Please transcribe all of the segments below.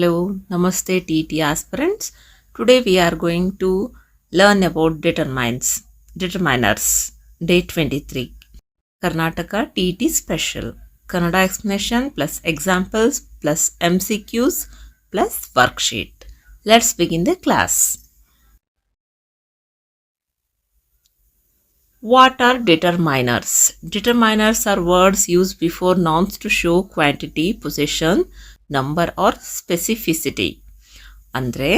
Hello, Namaste TT aspirants. Today we are going to learn about determiners, day 23. Karnataka TT special. Kannada explanation plus examples plus MCQs plus worksheet. Let's begin the class. What are determiners? Determiners are words used before nouns to show quantity, possession, number or specificity. ಅಂದರೆ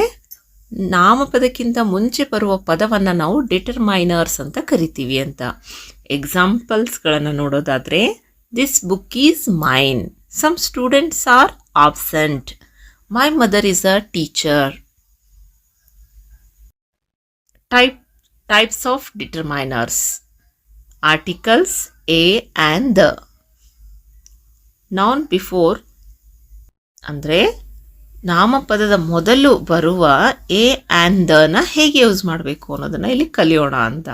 ನಾಮಪದಕ್ಕಿಂತ ಮುಂಚೆ ಬರುವ ಪದವನ್ನು ನಾವು ಡಿಟರ್ಮೈನರ್ಸ್ ಅಂತ ಕರಿತೀವಿ ಅಂತ. ಎಕ್ಸಾಂಪಲ್ಸ್ಗಳನ್ನು ನೋಡೋದಾದರೆ, this book is mine, some students are absent, my mother is a teacher. Types of determiners: articles a and the. Noun before ಅಂದರೆ ನಾಮಪದದ ಮೊದಲು ಬರುವ ಎ ಆ್ಯಂಡ್ ದನ ಹೇಗೆ ಯೂಸ್ ಮಾಡಬೇಕು ಅನ್ನೋದನ್ನು ಇಲ್ಲಿ ಕಲಿಯೋಣ ಅಂತ.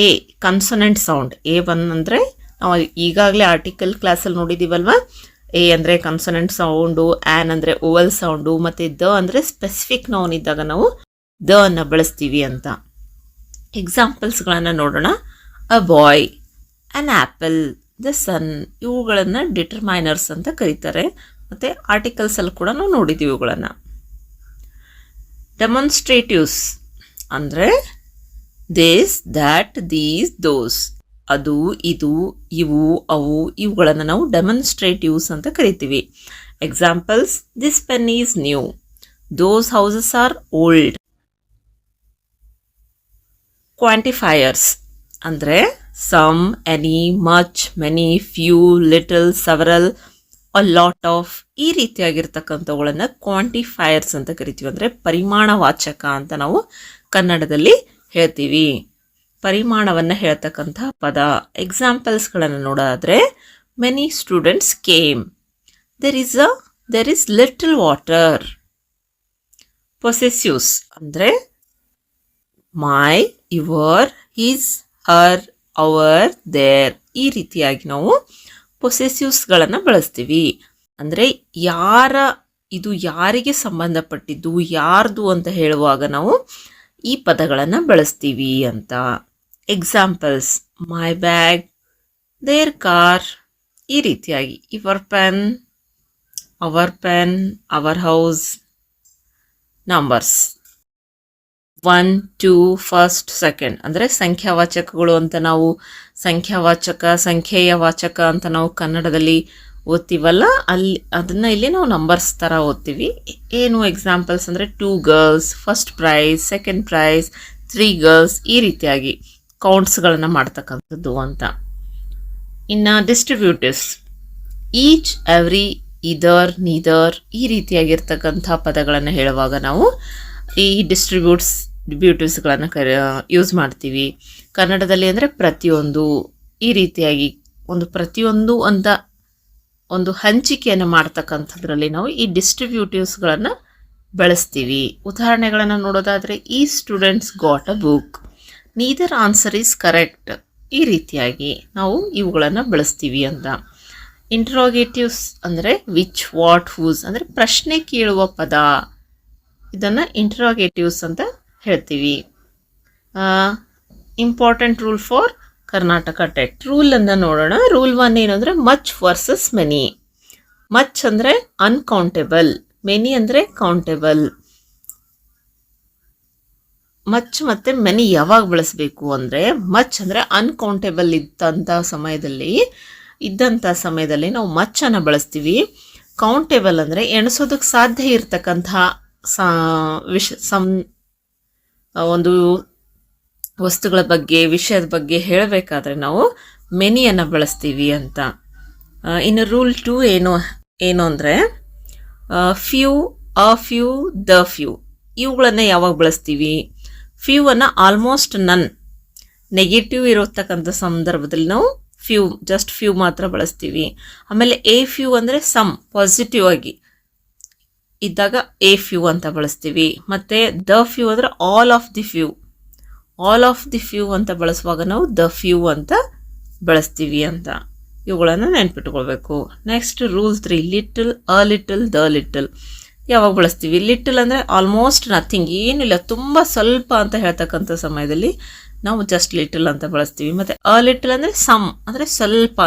A ಕನ್ಸೊನೆಂಟ್ sound. ಎ ಅಂದರೆ ನಾವು ಈಗಾಗಲೇ ಆರ್ಟಿಕಲ್ ಕ್ಲಾಸಲ್ಲಿ ನೋಡಿದ್ದೀವಲ್ವ. ಎ ಅಂದರೆ ಕನ್ಸೊನೆಂಟ್ ಸೌಂಡು, ಆ್ಯನ್ ಅಂದರೆ ಓವಲ್ ಸೌಂಡು, ಮತ್ತು ದ ಅಂದರೆ ಸ್ಪೆಸಿಫಿಕ್ ನೌನ್ ಇದ್ದಾಗ ನಾವು ದ ಅನ್ನು ಬಳಸ್ತೀವಿ ಅಂತ. ಎಕ್ಸಾಂಪಲ್ಸ್ಗಳನ್ನು ನೋಡೋಣ. ಅ ಬಾಯ್, ಆ್ಯನ್ ಆ್ಯಪಲ್, ದ ಸನ್. ಇವುಗಳನ್ನು ಡಿಟರ್ಮೈನರ್ಸ್ ಅಂತ ಕರೀತಾರೆ. ಮತ್ತು ಆರ್ಟಿಕಲ್ಸಲ್ಲಿ ಕೂಡ ನಾವು ನೋಡಿದ್ದೀವಿ ಇವುಗಳನ್ನು. ಡೆಮಾನ್ಸ್ಟ್ರೇಟಿವ್ಸ್ ಅಂದರೆ ದಿಸ್, ದ್ಯಾಟ್, ದೀಸ್, ದೋಸ್. ಅದು, ಇದು, ಇವು, ಅವು, ಇವುಗಳನ್ನು ನಾವು ಡೆಮಾನ್ಸ್ಟ್ರೇಟಿವ್ಸ್ ಅಂತ ಕರಿತೀವಿ. Examples: this pen is new, those houses are old. Quantifiers ಅಂದರೆ some, any, much, many, few, little, several, a lot of. ಈ ರೀತಿಯಾಗಿರ್ತಕ್ಕಂಥವುಗಳನ್ನು ಕ್ವಾಂಟಿಫೈಯರ್ಸ್ ಅಂತ ಕರಿತೀವಿ. ಅಂದರೆ ಪರಿಮಾಣವಾಚಕ ಅಂತ ನಾವು ಕನ್ನಡದಲ್ಲಿ ಹೇಳ್ತೀವಿ. ಪರಿಮಾಣವನ್ನು ಹೇಳ್ತಕ್ಕಂತಹ ಪದ. ಎಕ್ಸಾಂಪಲ್ಸ್ಗಳನ್ನು ನೋಡೋದಾದರೆ, many students came, there is little water. Possessives ಅಂದರೆ my, your, his, her, our, their. ಈ ರೀತಿಯಾಗಿ ನಾವು ಪೊಸೆಸಿವ್ಸ್ಗಳನ್ನು ಬಳಸ್ತೀವಿ. ಅಂದರೆ ಇದು ಯಾರಿಗೆ ಸಂಬಂಧಪಟ್ಟಿದ್ದು, ಯಾರ್ದು ಅಂತ ಹೇಳುವಾಗ ನಾವು ಈ ಪದಗಳನ್ನು ಬಳಸ್ತೀವಿ ಅಂತ. Examples: my bag, their car. ಈ ರೀತಿಯಾಗಿ your pen, our house. Numbers: 1, 2, first, second. ಅಂದರೆ ಸಂಖ್ಯಾವಾಚಕಗಳು ಅಂತ ನಾವು ಸಂಖ್ಯೆಯ ವಾಚಕ ಅಂತ ನಾವು ಕನ್ನಡದಲ್ಲಿ ಓದ್ತೀವಲ್ಲ, ಅದನ್ನು ಇಲ್ಲಿ ನಾವು ನಂಬರ್ಸ್ ಥರ ಓದ್ತೀವಿ. ಏನು ಎಕ್ಸಾಂಪಲ್ಸ್ ಅಂದರೆ 2 girls, first prize, second prize, 3 girls. ಈ ರೀತಿಯಾಗಿ ಕೌಂಟ್ಸ್ಗಳನ್ನು ಮಾಡ್ತಕ್ಕಂಥದ್ದು ಅಂತ. ಇನ್ನು ಡಿಸ್ಟ್ರಿಬ್ಯೂಟಿವ್ಸ್: ಈಚ್, ಎವ್ರಿ, ಇದರ್, ನೀದರ್. ಈ ರೀತಿಯಾಗಿರ್ತಕ್ಕಂಥ ಪದಗಳನ್ನು ಹೇಳುವಾಗ ನಾವು ಈ ಡಿಸ್ಟ್ರಿಬ್ಯೂಟಿವ್ಸ್ಗಳನ್ನು ಯೂಸ್ ಮಾಡ್ತೀವಿ. ಕನ್ನಡದಲ್ಲಿ ಅಂದರೆ ಪ್ರತಿಯೊಂದು. ಈ ರೀತಿಯಾಗಿ ಪ್ರತಿಯೊಂದು ಅಂತ ಒಂದು ಹಂಚಿಕೆಯನ್ನು ಮಾಡ್ತಕ್ಕಂಥದ್ರಲ್ಲಿ ನಾವು ಈ ಡಿಸ್ಟ್ರಿಬ್ಯೂಟಿವ್ಸ್ಗಳನ್ನು ಬಳಸ್ತೀವಿ. ಉದಾಹರಣೆಗಳನ್ನು ನೋಡೋದಾದರೆ, ಈ students got a book, neither answer is correct. ಈ ರೀತಿಯಾಗಿ ನಾವು ಇವುಗಳನ್ನು ಬಳಸ್ತೀವಿ ಅಂತ. ಇಂಟ್ರೋಗೇಟಿವ್ಸ್ ಅಂದರೆ ವಿಚ್, ವಾಟ್, ಹೂಸ್. ಅಂದರೆ ಪ್ರಶ್ನೆ ಕೇಳುವ ಪದ. ಇದನ್ನು ಇಂಟ್ರೋಗೇಟಿವ್ಸ್ ಅಂತ ಹೇಳ್ತೀವಿ. Important rule for Karnataka TET. ರೂಲನ್ನು ನೋಡೋಣ. ರೂಲ್ 1 ಏನು ಅಂದರೆ ಮಚ್ ವರ್ಸಸ್ ಮೆನಿ. ಮಚ್ ಅಂದರೆ ಅನ್ಕೌಂಟೇಬಲ್, ಮೆನಿ ಅಂದರೆ ಕೌಂಟೇಬಲ್. ಮಚ್ ಮತ್ತು ಮೆನಿ ಯಾವಾಗ ಬಳಸಬೇಕು ಅಂದರೆ, ಮಚ್ ಅಂದರೆ ಅನ್ಕೌಂಟೇಬಲ್ ಇದ್ದಂಥ ಸಮಯದಲ್ಲಿ ನಾವು ಮಚ್ಚನ್ನು ಬಳಸ್ತೀವಿ. ಕೌಂಟೇಬಲ್ ಅಂದರೆ ಎಣಿಸೋದಕ್ಕೆ ಸಾಧ್ಯ ಇರತಕ್ಕಂಥ ಒಂದು ವಸ್ತುಗಳ ಬಗ್ಗೆ, ವಿಷಯದ ಬಗ್ಗೆ ಹೇಳಬೇಕಾದ್ರೆ ನಾವು ಮೆನಿಯನ್ನು ಬಳಸ್ತೀವಿ ಅಂತ. ಇನ್ನು ರೂಲ್ 2 ಏನು ಅಂದರೆ few, a few, the few. ಇವುಗಳನ್ನು ಯಾವಾಗ ಬಳಸ್ತೀವಿ? ಫ್ಯೂವನ್ನು ಆಲ್ಮೋಸ್ಟ್ ನನ್, ನೆಗೆಟಿವ್ ಇರತಕ್ಕಂಥ ಸಂದರ್ಭದಲ್ಲಿ ನಾವು ಜಸ್ಟ್ ಫ್ಯೂ ಮಾತ್ರ ಬಳಸ್ತೀವಿ. ಆಮೇಲೆ ಎ ಫ್ಯೂ ಅಂದರೆ ಸಮ್, ಪಾಸಿಟಿವ್ ಆಗಿ ಇದ್ದಾಗ ಎ ಫ್ಯೂ ಅಂತ ಬಳಸ್ತೀವಿ. ಮತ್ತು ದ ಫ್ಯೂ ಅಂದರೆ ಆಲ್ ಆಫ್ ದಿ ಫ್ಯೂ ಅಂತ ಬಳಸುವಾಗ ನಾವು ದ ಫ್ಯೂ ಅಂತ ಬಳಸ್ತೀವಿ ಅಂತ. ಇವುಗಳನ್ನು ನೆನ್ಪಿಟ್ಕೊಳ್ಬೇಕು. Next rule 3, little, a little, the little. ಯಾವಾಗ ಬಳಸ್ತೀವಿ? ಲಿಟಲ್ ಅಂದರೆ ಆಲ್ಮೋಸ್ಟ್ ನಥಿಂಗ್, ಏನಿಲ್ಲ, ತುಂಬ ಸ್ವಲ್ಪ ಅಂತ ಹೇಳ್ತಕ್ಕಂಥ ಸಮಯದಲ್ಲಿ ನಾವು ಜಸ್ಟ್ ಲಿಟಲ್ ಅಂತ ಬಳಸ್ತೀವಿ. ಮತ್ತು ಅ ಲಿಟಲ್ ಅಂದರೆ ಸಮ್, ಅಂದರೆ ಸ್ವಲ್ಪ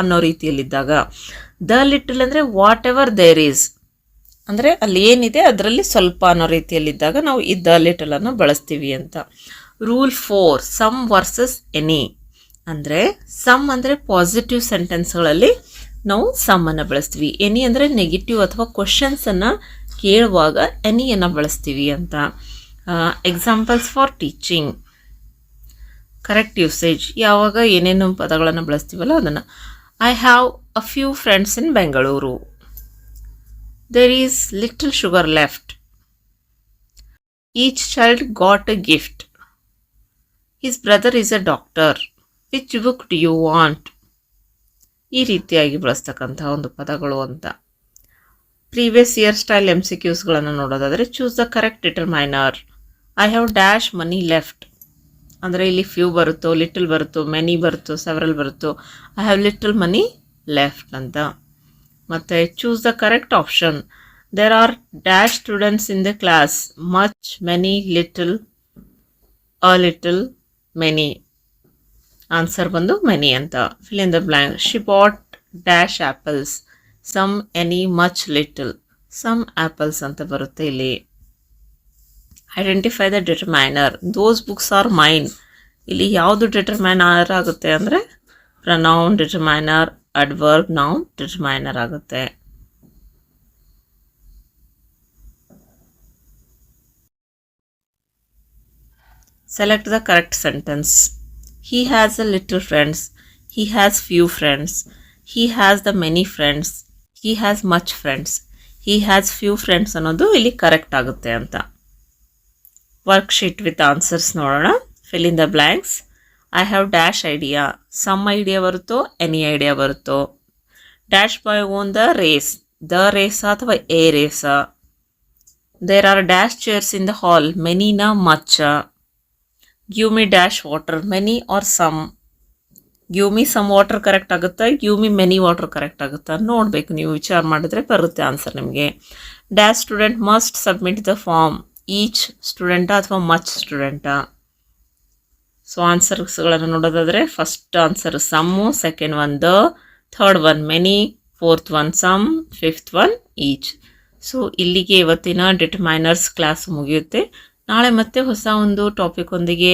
ಅನ್ನೋ ರೀತಿಯಲ್ಲಿದ್ದಾಗ. ದ ಲಿಟಲ್ ಅಂದರೆ ವಾಟ್ ಎವರ್ ದೇರ್ ಈಸ್, ಅಂದರೆ ಅಲ್ಲಿ ಏನಿದೆ ಅದರಲ್ಲಿ ಸ್ವಲ್ಪ ಅನ್ನೋ ರೀತಿಯಲ್ಲಿದ್ದಾಗ ನಾವು ಈ ದ ಲಿಟಲನ್ನು ಬಳಸ್ತೀವಿ ಅಂತ. Rule 4, some versus any. ಅಂದರೆ ಸಮ್ ಅಂದರೆ ಪಾಸಿಟಿವ್ ಸೆಂಟೆನ್ಸ್ಗಳಲ್ಲಿ ನಾವು ಸಮ್ಮನ್ನು ಬಳಸ್ತೀವಿ. ಎನಿ ಅಂದರೆ ನೆಗೆಟಿವ್ ಅಥವಾ ಕ್ವಶನ್ಸನ್ನು ಕೇಳುವಾಗ ಎನಿಯನ್ನು ಬಳಸ್ತೀವಿ ಅಂತ. Examples for teaching. Correct usage, ಯಾವಾಗ ಏನೇನು ಪದಗಳನ್ನು ಬಳಸ್ತೀವಲ್ಲ ಅದನ್ನು. I have a few friends in Bengaluru. There is little sugar left. Each child got a gift. His brother is a doctor. Which book do you want? ಈ ರೀತಿಯಾಗಿ ಬಳಸ್ತಕ್ಕಂಥ ಒಂದು ಪದಗಳು ಅಂತ. ಪ್ರೀವಿಯಸ್ ಇಯರ್ ಸ್ಟೈಲ್ MCQsಗಳನ್ನು ನೋಡೋದಾದರೆ, choose the correct determiner. I have dash money left. ಅಂದರೆ ಇಲ್ಲಿ few ಬರುತ್ತೋ, ಲಿಟಲ್ ಬರುತ್ತೋ, ಮೆನಿ ಬರುತ್ತೋ, ಸೆವರಲ್ ಬರುತ್ತೋ. I have little money left ಅಂತ. ಮತ್ತು choose the correct option. There are dash students in the class. Much, many, little, a little, many. Answer ಬಂದು many ಅಂತ. Fill in the blank. She bought dash apples. Some, any, much, little. Some apples ಅಂತ ಬರುತ್ತೆ ಇಲ್ಲಿ. Identify the determiner. Those books are mine. ಇಲ್ಲಿ ಯಾವುದು determiner ಆಗುತ್ತೆ ಅಂದರೆ pronoun determiner, adverb, noun determiner ಆಗುತ್ತೆ. Select the correct sentence. He has a little friends. He has few friends. He has the many friends. He has much friends. He has few friends ಅನ್ನೋದು ಇಲ್ಲಿ correct ಆಗುತ್ತೆ ಅಂತ. Worksheet with answers ನೋಡೋಣ. Fill in the blanks. I have dash idea. Some idea ಬರುತ್ತೋ, any idea ಬರುತ್ತೋ. Dash boy won the race. The ರೇಸಾ ಅಥವಾ a ರೇಸಾ. There are dash chairs in the hall. ಮೆನಿನಾ, ಮಚ್ಚ. Give me dash water. Many or some. Give me some water correct ಆಗುತ್ತಾ, give me many water correct ಆಗುತ್ತಾ ನೋಡಬೇಕು. ನೀವು ವಿಚಾರ ಮಾಡಿದ್ರೆ ಬರುತ್ತೆ ಆನ್ಸರ್ ನಿಮಗೆ. Dash student must submit the form. Each ಸ್ಟೂಡೆಂಟಾ ಅಥವಾ ಮಚ್ ಸ್ಟೂಡೆಂಟಾ. ಸೊ ಆನ್ಸರ್ಸ್ಗಳನ್ನು ನೋಡೋದಾದರೆ, first answer some, second one the, third one many, fourth one some, fifth one each. So ಇಲ್ಲಿಗೆ ಇವತ್ತಿನ ಡಿಟರ್ಮೈನರ್ಸ್ ಕ್ಲಾಸ್ ಮುಗಿಯುತ್ತೆ. ನಾಳೆ ಮತ್ತೆ ಹೊಸ ಒಂದು ಟಾಪಿಕ್ ಒಂದಿಗೆ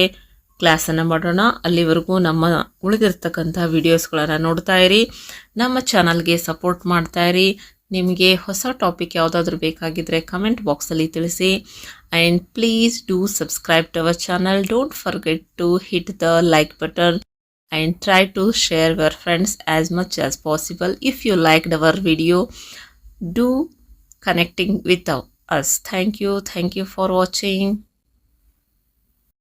ಕ್ಲಾಸನ್ನು ಮಾಡೋಣ. ಅಲ್ಲಿವರೆಗೂ ನಮ್ಮ ಉಳಿದಿರ್ತಕ್ಕಂಥ ವಿಡಿಯೋಸ್ಗಳನ್ನು ನೋಡ್ತಾ ಇರಿ. ನಮ್ಮ ಚಾನಲ್ಗೆ ಸಪೋರ್ಟ್ ಮಾಡ್ತಾ ಇರಿ. ನಿಮಗೆ ಹೊಸ ಟಾಪಿಕ್ ಯಾವುದಾದ್ರೂ ಬೇಕಾಗಿದ್ದರೆ ಕಮೆಂಟ್ ಬಾಕ್ಸಲ್ಲಿ ತಿಳಿಸಿ. And please do subscribe to our channel. Don't forget to hit the like button and try to share your friends as much as possible. If you liked our video, do connecting with us. Thank you for watching.